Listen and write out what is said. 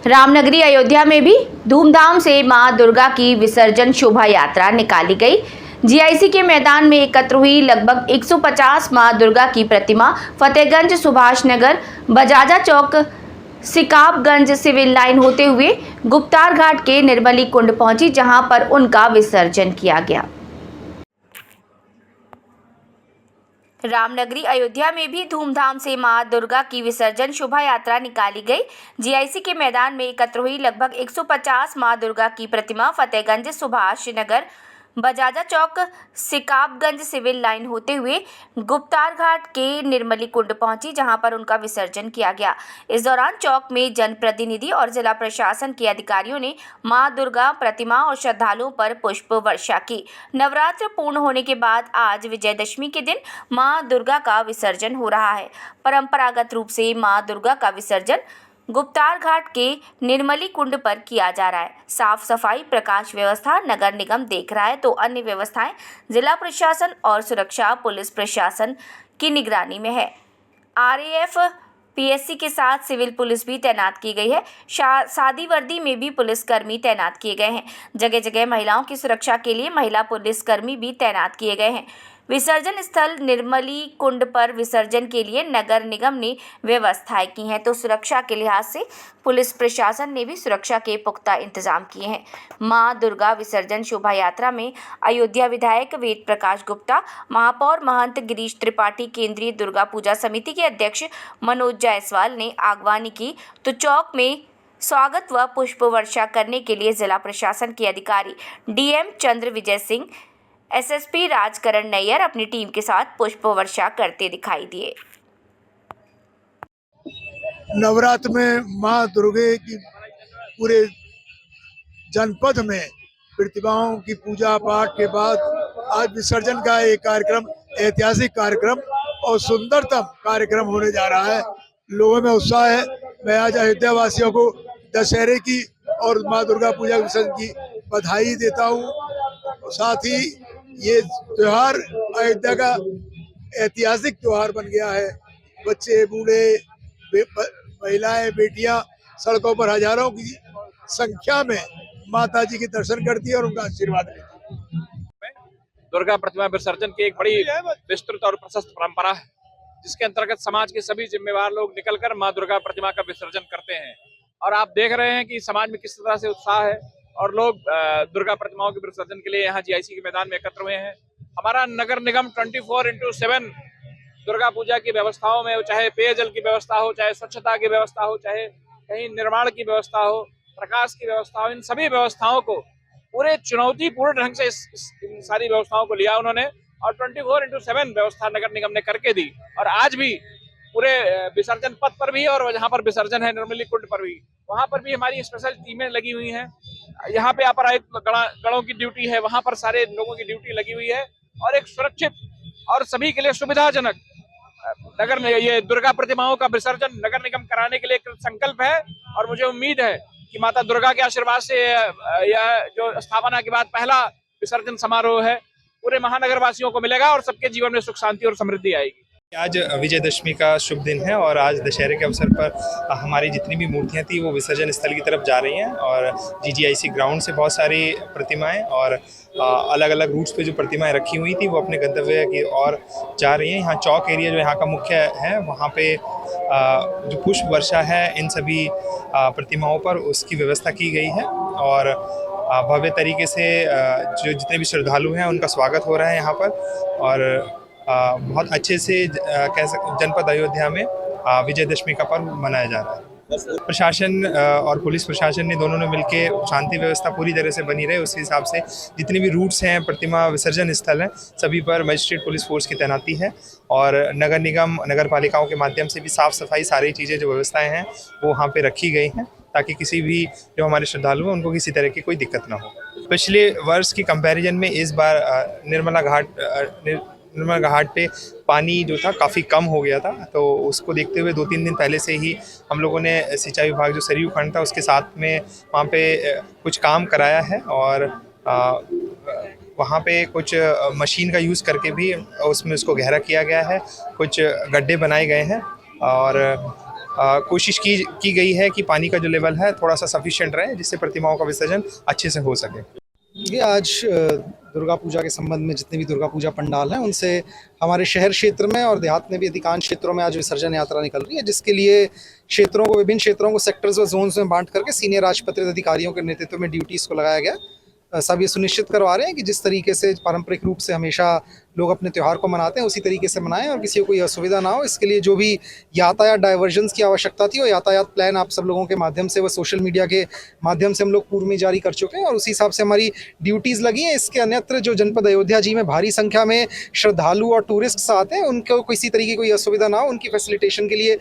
रामनगरी अयोध्या में भी धूमधाम से मां दुर्गा की विसर्जन शोभा यात्रा निकाली गई। जीआईसी के मैदान में एकत्र हुई लगभग 150 मां दुर्गा की प्रतिमा फतेहगंज, सुभाष नगर, बजाजा चौक, सिकाबगंज सिविल लाइन होते हुए गुप्तार घाट के निर्मली कुंड पहुंची, जहां पर उनका विसर्जन किया गया। रामनगरी अयोध्या में भी धूमधाम से मां दुर्गा की विसर्जन शोभा यात्रा निकाली गई। जीआईसी के मैदान में एकत्र हुई लगभग 150 मां दुर्गा की प्रतिमा फतेहगंज, सुभाष नगर, बजाजा चौक, सिकाबगंज सिविल लाइन होते हुए गुप्तार घाट के निर्मली कुंड पहुंची, जहां पर उनका विसर्जन किया गया। इस दौरान चौक में जनप्रतिनिधि और जिला प्रशासन के अधिकारियों ने मां दुर्गा प्रतिमा और श्रद्धालुओं पर पुष्प वर्षा की। नवरात्र पूर्ण होने के बाद आज विजयदशमी के दिन मां दुर्गा का विसर्जन हो रहा है। परंपरागत रूप से मां दुर्गा का विसर्जन गुप्तार घाट के निर्मली कुंड पर किया जा रहा है। साफ सफाई, प्रकाश व्यवस्था नगर निगम देख रहा है, तो अन्य व्यवस्थाएं जिला प्रशासन और सुरक्षा पुलिस प्रशासन की निगरानी में है। आरएएफ पीएससी के साथ सिविल पुलिस भी तैनात की गई है। सादी वर्दी में भी पुलिसकर्मी तैनात किए गए हैं। जगह जगह महिलाओं की सुरक्षा के लिए महिला पुलिसकर्मी भी तैनात किए गए हैं। विसर्जन स्थल निर्मली कुंड पर विसर्जन के लिए नगर निगम ने व्यवस्थाएं की हैं, तो सुरक्षा के लिहाज से पुलिस प्रशासन ने भी सुरक्षा के पुख्ता इंतजाम किए हैं। मां दुर्गा विसर्जन शोभा यात्रा में अयोध्या विधायक वेद प्रकाश गुप्ता, महापौर महंत गिरीश त्रिपाठी, केंद्रीय दुर्गा पूजा समिति के अध्यक्ष मनोज जायसवाल ने आगवानी की, तो चौक में स्वागत व पुष्प वर्षा करने के लिए जिला प्रशासन के अधिकारी डीएम चंद्र विजय सिंह, एसएसपी राजकरण नैयर अपनी टीम के साथ पुष्प वर्षा करते दिखाई दिए। नवरात्र में मां दुर्गे की पूरे जनपद में प्रतिमाओं की पूजा पाठ के बाद आज विसर्जन का एक कार्यक्रम, ऐतिहासिक कार्यक्रम और सुंदरतम कार्यक्रम होने जा रहा है। लोगों में उत्साह है। मैं आज अयोध्या वासियों को दशहरे की और मां दुर्गा पूजा विसर्जन की बधाई देता हूँ। साथ ही ये त्योहार अयोध्या का ऐतिहासिक त्योहार बन गया है। बच्चे, बूढ़े, महिलाएं, बेटियां सड़कों पर हजारों की संख्या में माता जी के दर्शन करती है और उनका आशीर्वाद लेती है। दुर्गा प्रतिमा विसर्जन की एक बड़ी विस्तृत और प्रशस्त परंपरा है, जिसके अंतर्गत समाज के सभी जिम्मेवार लोग निकलकर मां दुर्गा प्रतिमा का विसर्जन करते हैं। और आप देख रहे हैं कि समाज में किस तरह से उत्साह है और लोग दुर्गा प्रतिमाओं के विसर्जन के लिए यहाँ जीआईसी के मैदान में एकत्र हुए हैं। हमारा नगर निगम 24/7 दुर्गा पूजा की व्यवस्थाओं में, चाहे पेयजल की व्यवस्था हो, चाहे स्वच्छता की व्यवस्था हो, चाहे कहीं निर्माण की व्यवस्था हो, प्रकाश की व्यवस्था हो, इन सभी व्यवस्थाओं को पूरे चुनौतीपूर्ण ढंग से इन सारी व्यवस्थाओं को लिया उन्होंने और 24/7 व्यवस्था नगर निगम ने करके दी। और आज भी पूरे विसर्जन पथ पर भी और जहाँ पर विसर्जन है निर्मली कुंड पर भी, वहां पर भी हमारी स्पेशल टीमें लगी हुई हैं। यहाँ पे अपराधिक गणों की ड्यूटी है, वहां पर सारे लोगों की ड्यूटी लगी हुई है और एक सुरक्षित और सभी के लिए सुविधाजनक ये दुर्गा प्रतिमाओं का विसर्जन नगर निगम कराने के लिए संकल्प है। और मुझे उम्मीद है कि माता दुर्गा के आशीर्वाद से यह जो स्थापना के बाद पहला विसर्जन समारोह है पूरे महानगर वासियों को मिलेगा और सबके जीवन में सुख शांति और समृद्धि आएगी। आज विजयदशमी का शुभ दिन है और आज दशहरे के अवसर पर हमारी जितनी भी मूर्तियां थी वो विसर्जन स्थल की तरफ जा रही हैं और जीजीआईसी ग्राउंड से बहुत सारी प्रतिमाएं और अलग अलग रूट्स पे जो प्रतिमाएं रखी हुई थी वो अपने गंतव्य की ओर जा रही हैं। यहाँ चौक एरिया जो यहाँ का मुख्य है, वहाँ पे जो पुष्प वर्षा है इन सभी प्रतिमाओं पर उसकी व्यवस्था की गई है और भव्य तरीके से जो जितने भी श्रद्धालु हैं उनका स्वागत हो रहा है यहाँ पर। और बहुत अच्छे से जनपद अयोध्या में विजयदशमी का पर्व मनाया जा रहा है। प्रशासन और पुलिस प्रशासन ने दोनों ने मिलकर शांति व्यवस्था पूरी तरह से बनी रहे, उस हिसाब से जितने भी रूट्स हैं, प्रतिमा विसर्जन स्थल हैं, सभी पर मजिस्ट्रेट पुलिस फोर्स की तैनाती है और नगर निगम, नगर पालिकाओं के माध्यम से भी साफ़ सफाई सारी चीज़ें जो व्यवस्थाएँ हैं वो वहाँ पर रखी गई हैं ताकि किसी भी जो हमारे श्रद्धालु हैं उनको किसी तरह की कोई दिक्कत ना हो। पिछले वर्ष की कंपैरिजन में इस बार निर्मला घाट पे पानी जो था काफ़ी कम हो गया था, तो उसको देखते हुए 2-3 दिन पहले से ही हम लोगों ने सिंचाई विभाग जो सरयू खंड था उसके साथ में वहाँ पे कुछ काम कराया है और वहाँ पे कुछ मशीन का यूज़ करके भी उसमें उसको गहरा किया गया है, कुछ गड्ढे बनाए गए हैं और कोशिश की गई है कि पानी का जो लेवल है थोड़ा सा सफिशिएंट रहे, जिससे प्रतिमाओं का विसर्जन अच्छे से हो सके। ये आज दुर्गा पूजा के संबंध में जितने भी दुर्गा पूजा पंडाल हैं उनसे हमारे शहर क्षेत्र में और देहात में भी अधिकांश क्षेत्रों में आज विसर्जन यात्रा निकल रही है, जिसके लिए विभिन्न क्षेत्रों को सेक्टर्स व जोन्स में बांट करके सीनियर राजपत्रित अधिकारियों के नेतृत्व में ड्यूटीज़ को लगाया गया। सब ये सुनिश्चित करवा रहे हैं कि जिस तरीके से पारंपरिक रूप से हमेशा लोग अपने त्यौहार को मनाते हैं उसी तरीके से मनाएं और किसी को कोई असुविधा ना हो। इसके लिए जो भी यातायात डाइवर्जन्स की आवश्यकता थी वो यातायात प्लान आप सब लोगों के माध्यम से, वो सोशल मीडिया के माध्यम से हम लोग पूर्व में जारी कर चुके हैं और उसी हिसाब से हमारी ड्यूटीज़ लगी हैं। इसके अन्यत्र जो जनपद अयोध्या जी में भारी संख्या में श्रद्धालु और टूरिस्ट्स आते हैं उनको किसी तरीके की कोई असुविधा ना हो, उनकी फैसिलिटेशन के लिए